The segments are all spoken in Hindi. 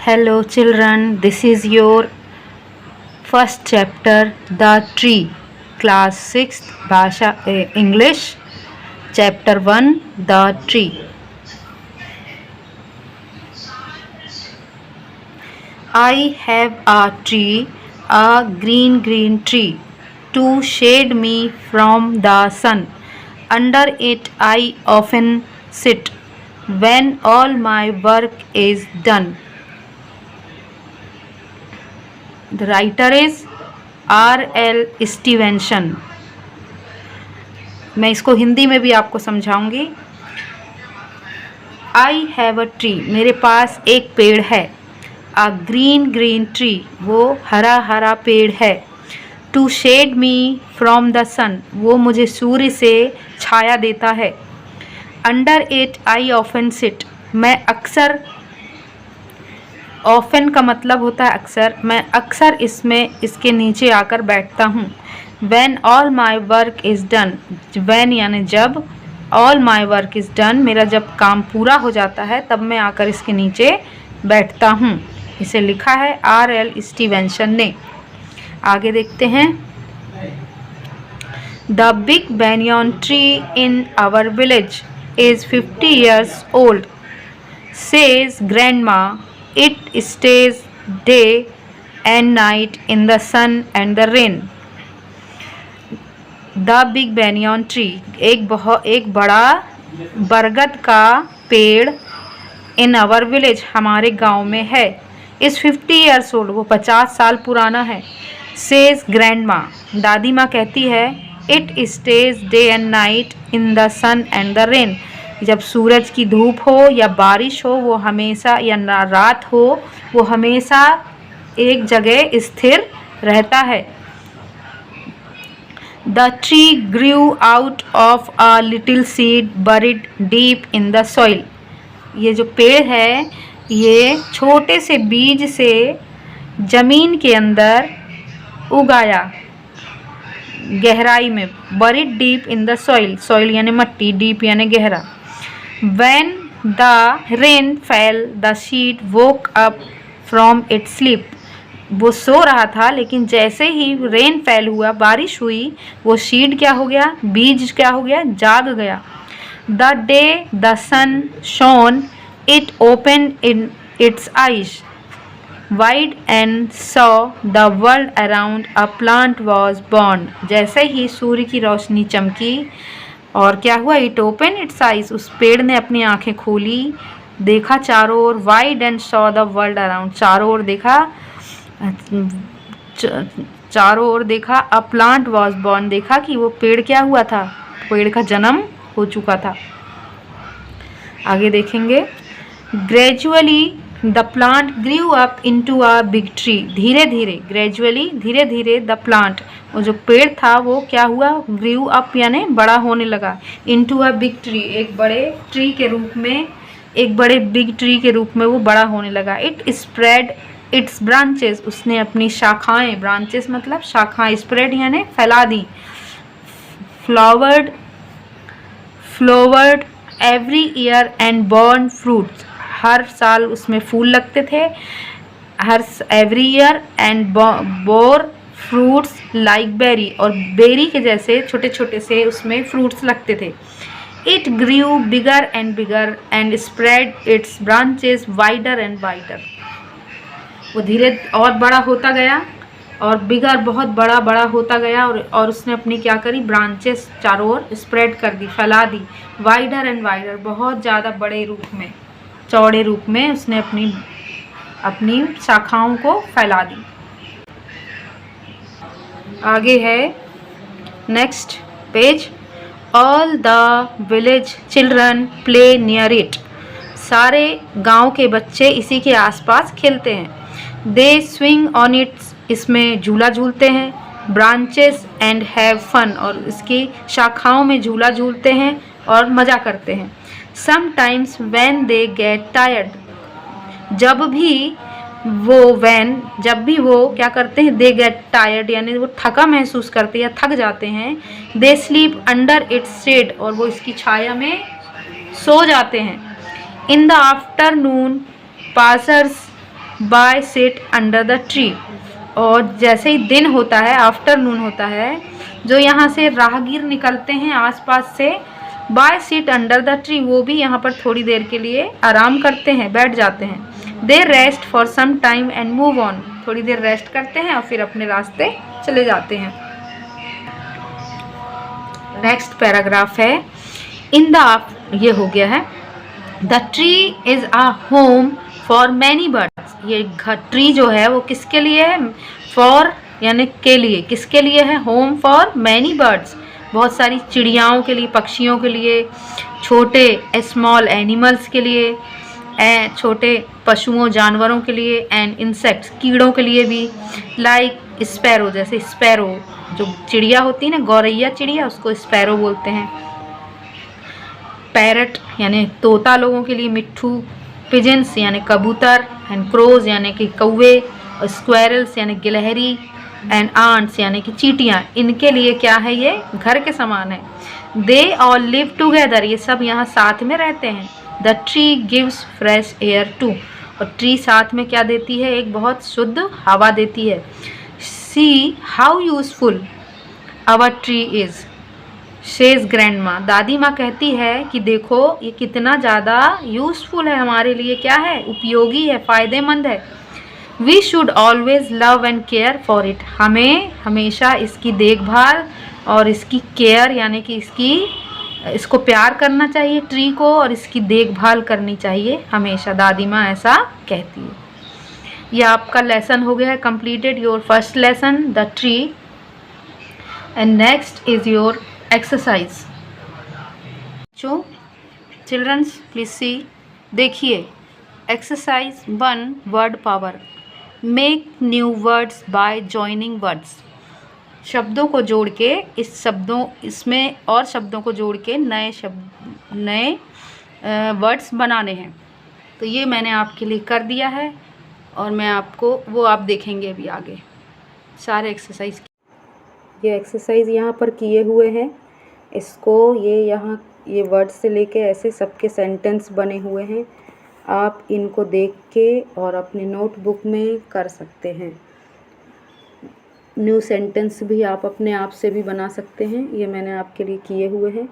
Hello children, this is your first chapter, The Tree, class 6th Bhasha English, chapter 1, The Tree. I have a tree, a green tree, to shade me from the sun. Under it I often sit when all my work is done. The writer is R.L. Stevenson. मैं इसको हिंदी में भी आपको समझाऊंगी। आई हैव अ ट्री, मेरे पास एक पेड़ है। अ ग्रीन ट्री, वो हरा हरा पेड़ है। To shade me from the sun, वो मुझे सूर्य से छाया देता है। Under it I often sit, मैं अक्सर, ऑफन का मतलब होता है अक्सर, मैं अक्सर इसके नीचे आकर बैठता हूँ। When all my work is done, when यानी जब, all my work is done, मेरा जब काम पूरा हो जाता है तब मैं आकर इसके नीचे बैठता हूँ। इसे लिखा है R.L. स्टीवेंसन ने। आगे देखते हैं। The big banyan tree in our village is 50 years old, says grandma. It stays day and night in the sun and the rain. The big banyan tree, एक बड़ा बरगद का पेड़ in our village, हमारे गांव में है। is 50 years old, वो 50 साल पुराना है। says grandma, दादी माँ कहती है। it stays day and night in the sun and the rain, जब सूरज की धूप हो या बारिश हो, वो हमेशा, या रात हो, वो हमेशा एक जगह स्थिर रहता है। The tree grew out of a little seed buried deep in the soil. ये जो पेड़ है, ये छोटे से बीज से जमीन के अंदर उगाया, गहराई में। buried deep in the soil, soil यानी मट्टी, deep यानी गहरा। When the rain fell, the seed woke up from its sleep. वो सो रहा था, लेकिन जैसे ही रेन फैल हुआ, बारिश हुई, वो सीड क्या हो गया, बीज क्या हो गया, जाग गया। The day the sun shone, it opened in its eyes wide and saw the world around. A plant was born. जैसे ही सूर्य की रोशनी चमकी और क्या हुआ, इट ओपन इट्स आइज, उस पेड़ ने अपनी आंखें खोली, देखा चारों ओर। Wide and saw the world around, चारों ओर देखा, चारों ओर देखा। अ प्लांट वॉज बॉर्न, देखा कि वो पेड़ क्या हुआ था, पेड़ का जन्म हो चुका था। आगे देखेंगे। Gradually the plant grew up into a big tree, धीरे धीरे, ग्रेजुअली धीरे धीरे, द प्लांट, वो जो पेड़ था वो क्या हुआ, ग्रीव अप यानी बड़ा होने लगा। इनटू अ बिग ट्री, एक बड़े ट्री के रूप में, एक बड़े बिग ट्री के रूप में वो बड़ा होने लगा। इट स्प्रेड इट्स ब्रांचेस, उसने अपनी शाखाएं, ब्रांचेस मतलब शाखाएं, स्प्रेड यानी फैला दी। Flowered every year and born fruits, हर साल उसमें फूल लगते थे। Every year and bore fruits like berry, और बेरी के जैसे छोटे छोटे से उसमें फ्रूट्स लगते थे। It grew bigger and spread its branches wider and wider, वो धीरे और बड़ा होता गया, और बिगर बहुत बड़ा होता गया, और उसने अपनी क्या करी, ब्रांचेस चारों ओर स्प्रेड कर दी, फैला दी। वाइडर एंड वाइडर, बहुत ज़्यादा बड़े रूप में, चौड़े रूप में उसने अपनी शाखाओं को फैला दी। आगे है next page. All the village children play near it, सारे गांव के बच्चे इसी के आसपास खेलते हैं। दे स्विंग ऑन इट्स, इसमें झूला झूलते हैं। ब्रांचेस एंड हैव फन, और इसकी शाखाओं में झूला झूलते हैं और मज़ा करते हैं। Sometimes when they get tired, जब भी वो क्या करते हैं, दे गेट टायर्ड यानी वो थका महसूस करते या थक जाते हैं। They sleep under its shade, और वो इसकी छाया में सो जाते हैं। In the afternoon passers by sit under the tree. और जैसे ही दिन होता है, आफ्टरनून होता है, जो यहाँ से राहगीर निकलते हैं आसपास से, by sit under the tree, वो भी यहाँ पर थोड़ी देर के लिए आराम करते हैं, बैठ जाते हैं। They rest for some time and move on, थोड़ी देर रेस्ट करते हैं और फिर अपने रास्ते चले जाते हैं। नेक्स्ट पैराग्राफ है इन द, ये हो गया है, the tree is a home for many birds. ये ट्री जो है वो किसके लिए है? फॉर यानी के लिए, किसके लिए है? होम फॉर मैनी बर्ड्स, बहुत सारी चिड़ियाओं के लिए, पक्षियों के लिए, छोटे स्मॉल एनिमल्स के लिए, छोटे पशुओं जानवरों के लिए, एंड इंसेक्ट्स कीड़ों के लिए भी, लाइक स्पैरो, जैसे स्पैरो जो चिड़िया होती है ना, गौरैया चिड़िया, उसको स्पैरो बोलते हैं। पैरट यानी तोता लोगों के लिए, मिट्ठू, पिजन्स यानी कबूतर, एंड क्रोज यानी कि कौवे, स्क्वेरल्स यानी गिलहरी, एंड आंट्स यानी कि चींटियाँ, इनके लिए क्या है? ये घर के समान है। दे ऑल लिव टुगेदर, ये सब यहाँ साथ में रहते हैं। The tree gives fresh air to, और ट्री साथ में क्या देती है? एक बहुत शुद्ध हवा देती है। See how useful our tree is, says grandma, दादी माँ कहती है कि देखो ये कितना ज़्यादा यूज़फुल है हमारे लिए, क्या है? उपयोगी है, फ़ायदेमंद है। We should always love and care for it, हमें हमेशा इसकी देखभाल और इसकी केयर यानी कि इसको प्यार करना चाहिए ट्री को, और इसकी देखभाल करनी चाहिए हमेशा, दादी माँ ऐसा कहती है। ये आपका लेसन हो गया है completed, your first lesson the tree. And next is your exercise. Childrens please see, देखिए exercise 1 word power. Make new words by joining words, शब्दों को जोड़ के, इसमें और शब्दों को जोड़ के नए वर्ड्स बनाने हैं। तो ये मैंने आपके लिए कर दिया है, और मैं आपको वो आप देखेंगे अभी आगे सारे एक्सरसाइज। ये एक्सरसाइज यहाँ पर किए हुए हैं, इसको ये वर्ड से लेके ऐसे सबके सेंटेंस बने हुए हैं, आप इनको देख के और अपने नोटबुक में कर सकते हैं। न्यू सेंटेंस भी आप अपने आप से भी बना सकते हैं, ये मैंने आपके लिए किए हुए हैं।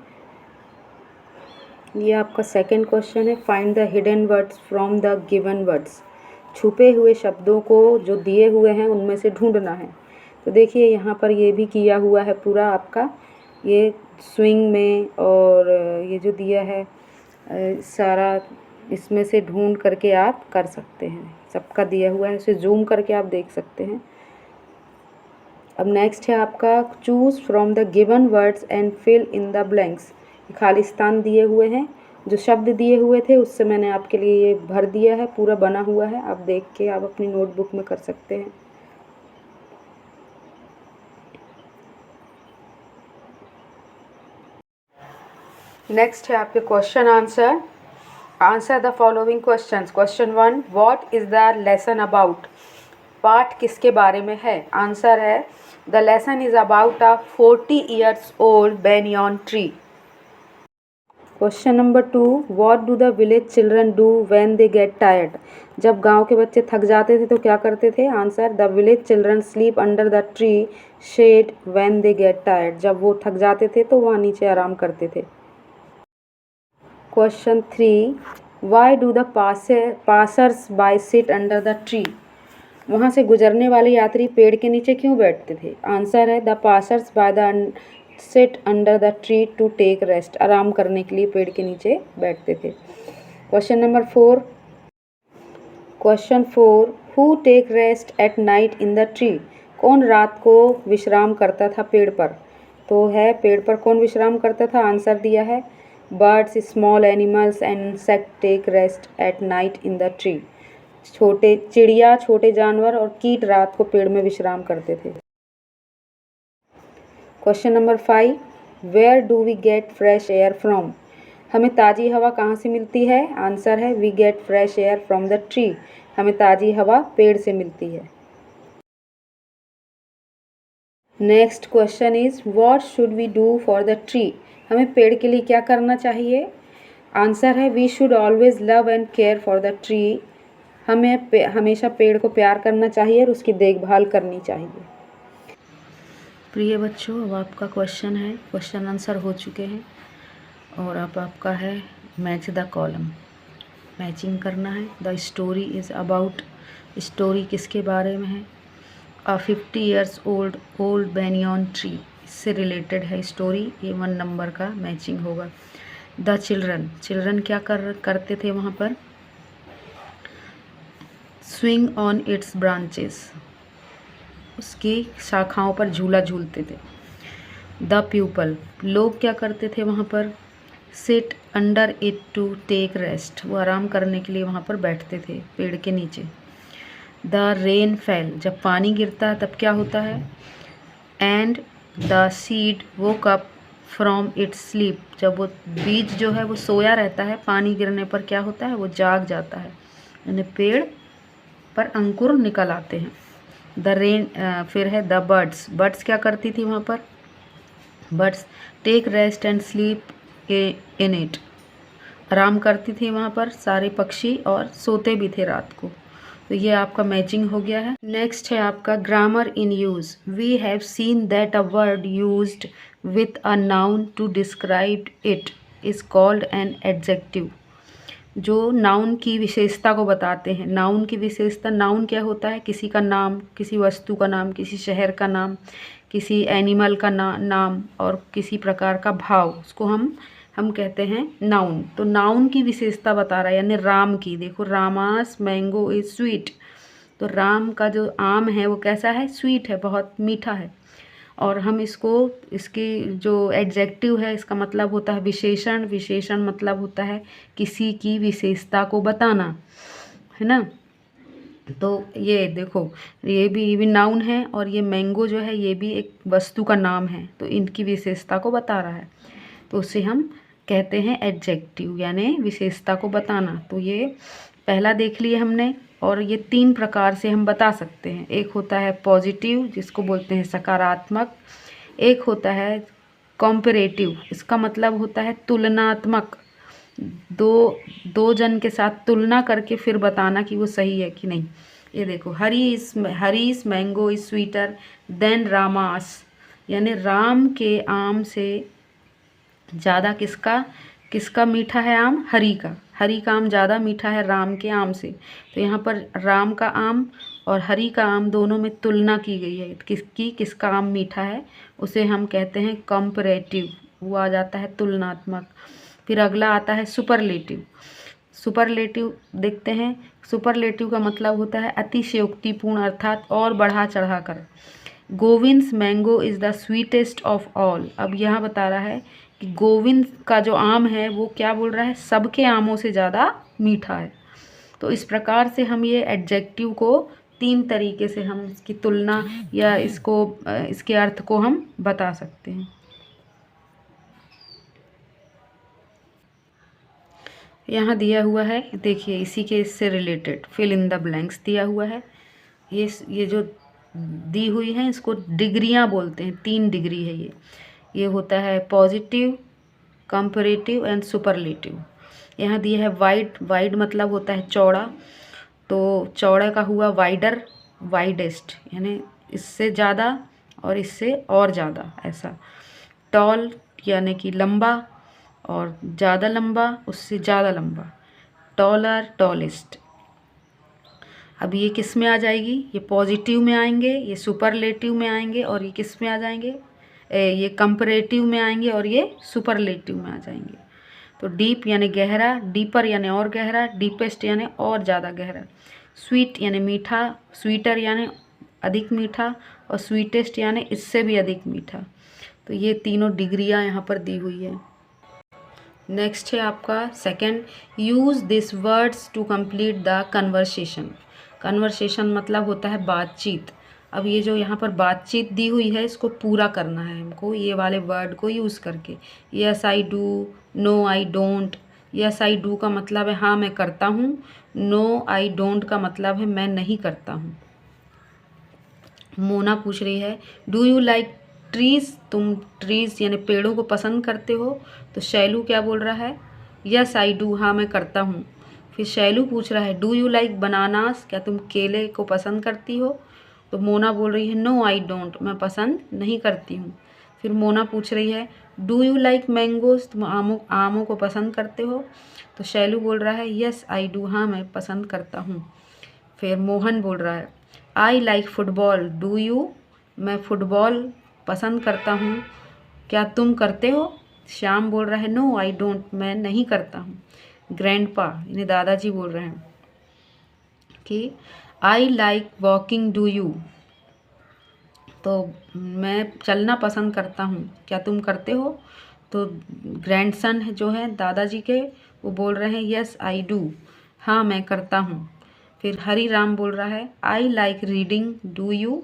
ये आपका सेकंड क्वेश्चन है, find the hidden words from the given words, छुपे हुए शब्दों को जो दिए हुए हैं उनमें से ढूंढना है। तो देखिए यहाँ पर ये भी किया हुआ है पूरा आपका, ये स्विंग में, और ये जो दिया है सारा, इसमें से ढूंढ करके आप कर सकते हैं, सबका दिया हुआ है, इसे जूम करके आप देख सकते हैं। अब नेक्स्ट है आपका choose from the given words and fill in the blanks, खाली स्थान दिए हुए हैं, जो शब्द दिए हुए थे उससे मैंने आपके लिए ये भर दिया है, पूरा बना हुआ है, आप देख के आप अपनी नोटबुक में कर सकते हैं। नेक्स्ट है आपके question answer. Answer the following questions. Question 1, what is the lesson about, पाठ किसके बारे में है? आंसर है the lesson is about a 40 years old banyan tree। Question number 2, what do the village children do when they get tired, जब गांव के बच्चे थक जाते थे तो क्या करते थे? Answer the village children sleep under the tree shade when they get tired, जब वो थक जाते थे तो वहाँ नीचे आराम करते थे। Question 3, why do the passers by sit under the tree, वहाँ से गुजरने वाले यात्री पेड़ के नीचे क्यों बैठते थे? आंसर है the passers by the sit under the tree to take rest, आराम करने के लिए पेड़ के नीचे बैठते थे। Question number 4, question 4, who take rest at night in the tree, कौन रात को विश्राम करता था पेड़ पर? तो है पेड़ पर कौन विश्राम करता था? आंसर दिया है birds, small animals and insect take rest at night in the tree, छोटे चिड़िया, छोटे जानवर और कीट रात को पेड़ में विश्राम करते थे। Question number 5, where do we get fresh air from, हमें ताज़ी हवा कहाँ से मिलती है? आंसर है we get fresh air from the tree, हमें ताज़ी हवा पेड़ से मिलती है। Next question is what should we do for the tree, हमें पेड़ के लिए क्या करना चाहिए? आंसर है we should always love and care for the tree, हमें हमेशा पेड़ को प्यार करना चाहिए और उसकी देखभाल करनी चाहिए। प्रिय बच्चों, अब आपका क्वेश्चन है, क्वेश्चन आंसर हो चुके हैं और अब आपका है मैच द कॉलम, मैचिंग करना है। The story is about, story किसके बारे में है? अ 50 ईयर्स ओल्ड बेनियन ट्री, इससे रिलेटेड है स्टोरी। ये 1 नंबर का मैचिंग होगा। द चिल्ड्रन क्या करते थे वहाँ पर? स्विंग ऑन इट्स ब्रांचेस, उसकी शाखाओं पर झूला झूलते थे। द प्यूपल, लोग क्या करते थे वहाँ पर? Sit under it to take rest, वो आराम करने के लिए वहाँ पर बैठते थे पेड़ के नीचे। द रेन फेल, जब पानी गिरता है तब क्या होता है? And the seed woke up from its sleep, जब वो बीज जो है वो सोया रहता है, पानी गिरने पर क्या होता है? वो जाग जाता है, यानी पेड़ पर अंकुर निकल आते हैं। द रेन फिर है द बर्ड्स क्या करती थी वहाँ पर? Birds take rest and sleep in it, आराम करती थी वहाँ पर सारे पक्षी और सोते भी थे रात को। तो ये आपका मैचिंग हो गया है। नेक्स्ट है आपका grammar in use. We have seen that a word used with a noun to describe it is called an adjective. जो नाउन की विशेषता को बताते हैं। नाउन की विशेषता, नाउन क्या होता है? किसी का नाम, किसी वस्तु का नाम, किसी शहर का नाम, किसी एनिमल का नाम और किसी प्रकार का भाव, उसको हम कहते हैं नाउन। तो नाउन की विशेषता बता रहा है, यानी राम की। देखो, रामास मैंगो इज स्वीट, तो राम का जो आम है वो कैसा है? स्वीट है, बहुत मीठा है। और हम इसको, इसकी जो एडजेक्टिव है, इसका मतलब होता है विशेषण। विशेषण मतलब होता है किसी की विशेषता को बताना, है ना। तो ये देखो, ये भी नाउन है और ये मैंगो जो है ये भी एक वस्तु का नाम है, तो इनकी विशेषता को बता रहा है, तो उसे हम कहते हैं एडजेक्टिव, यानी विशेषता को बताना। तो ये पहला देख लिए हमने, और ये 3 प्रकार से हम बता सकते हैं। एक होता है पॉजिटिव, जिसको बोलते हैं सकारात्मक। एक होता है कॉम्परेटिव, इसका मतलब होता है तुलनात्मक, दो जन के साथ तुलना करके फिर बताना कि वो सही है कि नहीं। ये देखो, हरीस मैंगो इज स्वीटर देन रामास, यानी राम के आम से ज़्यादा किसका मीठा है आम? हरी का आम ज़्यादा मीठा है राम के आम से। तो यहाँ पर राम का आम और हरी का आम दोनों में तुलना की गई है, किसका आम मीठा है, उसे हम कहते हैं कंपैरेटिव, वो आ जाता है तुलनात्मक। फिर अगला आता है सुपरलेटिव। सुपरलेटिव देखते हैं, सुपरलेटिव का मतलब होता है अतिशयोक्तिपूर्ण, अर्थात और बढ़ा चढ़ा कर। Govind's mango is the sweetest of all, अब यहाँ बता रहा है कि गोविंद का जो आम है वो क्या बोल रहा है? सबके आमों से ज़्यादा मीठा है। तो इस प्रकार से हम ये एडजेक्टिव को 3 तरीके से हम इसकी तुलना या इसके अर्थ को हम बता सकते हैं। यहाँ दिया हुआ है, देखिए इसी के इससे related fill in the blanks दिया हुआ है। ये जो दी हुई है इसको डिग्रियाँ बोलते हैं, 3 डिग्री है ये होता है पॉजिटिव, कंपैरेटिव एंड सुपरलेटिव। यहाँ दिया है वाइड मतलब होता है चौड़ा, तो चौड़ा का हुआ वाइडर, वाइडेस्ट, यानी इससे ज़्यादा और इससे और ज़्यादा, ऐसा। टॉल यानी कि लंबा, और ज़्यादा लंबा उससे ज़्यादा लंबा, टॉलर, टॉलेस्ट। अब ये किस में आ जाएगी? ये पॉजिटिव में आएंगे, ये सुपरलेटिव में आएंगे, और ये किस में आ जाएंगे? ये कंपैरेटिव में आएंगे और ये सुपरलेटिव में आ जाएंगे। तो डीप यानी गहरा, डीपर यानी और गहरा, डीपेस्ट यानी और ज़्यादा गहरा, स्वीट यानी मीठा, स्वीटर यानी अधिक मीठा, और स्वीटेस्ट यानी इससे भी अधिक मीठा। तो ये तीनों डिग्रियाँ यहाँ पर दी हुई है। नेक्स्ट है आपका second, use this words to complete the conversation. Conversation मतलब होता है बातचीत। अब ये जो यहाँ पर बातचीत दी हुई है इसको पूरा करना है हमको, ये वाले वर्ड को यूज़ करके। Yes I do, no I don't. Yes I do का मतलब है हाँ मैं करता हूँ, नो आई डोंट का मतलब है मैं नहीं करता हूँ। मोना पूछ रही है डू यू लाइक ट्रीज़, तुम ट्रीज़ यानी पेड़ों को पसंद करते हो? तो शैलू क्या बोल रहा है? यस आई डू, हाँ मैं करता हूँ। फिर शैलू पूछ रहा है डू यू लाइक बनानास, क्या तुम केले को पसंद करती हो? तो मोना बोल रही है नो आई डोंट, मैं पसंद नहीं करती हूँ। फिर मोना पूछ रही है डू यू लाइक मैंगोज, तुम आमों को पसंद करते हो? तो शैलू बोल रहा है यस आई डू, हाँ मैं पसंद करता हूँ। फिर मोहन बोल रहा है I like football do you, मैं फुटबॉल पसंद करता हूँ, क्या तुम करते हो? श्याम बोल रहा है नो आई डोंट, मैं नहीं करता हूँ। ग्रैंडपा यानी दादाजी बोल रहे हैं कि I like walking do you, तो मैं चलना पसंद करता हूँ, क्या तुम करते हो? तो ग्रैंडसन जो है दादाजी के, वो बोल रहे हैं यस आई डू, हाँ मैं करता हूँ। फिर हरी राम बोल रहा है I like reading do you,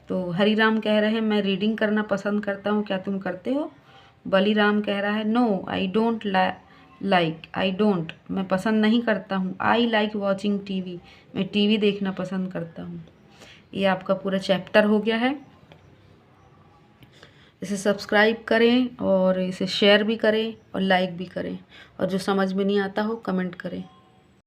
तो हरी राम कह रहे हैं मैं रीडिंग करना पसंद करता हूँ, क्या तुम करते हो? बलीराम कह रहा है no I don't like, I don't मैं पसंद नहीं करता हूँ। आई लाइक वॉचिंग टीवी, मैं टीवी देखना पसंद करता हूँ। ये आपका पूरा चैप्टर हो गया है। इसे सब्सक्राइब करें और इसे शेयर भी करें और लाइक भी करें, और जो समझ में नहीं आता हो कमेंट करें।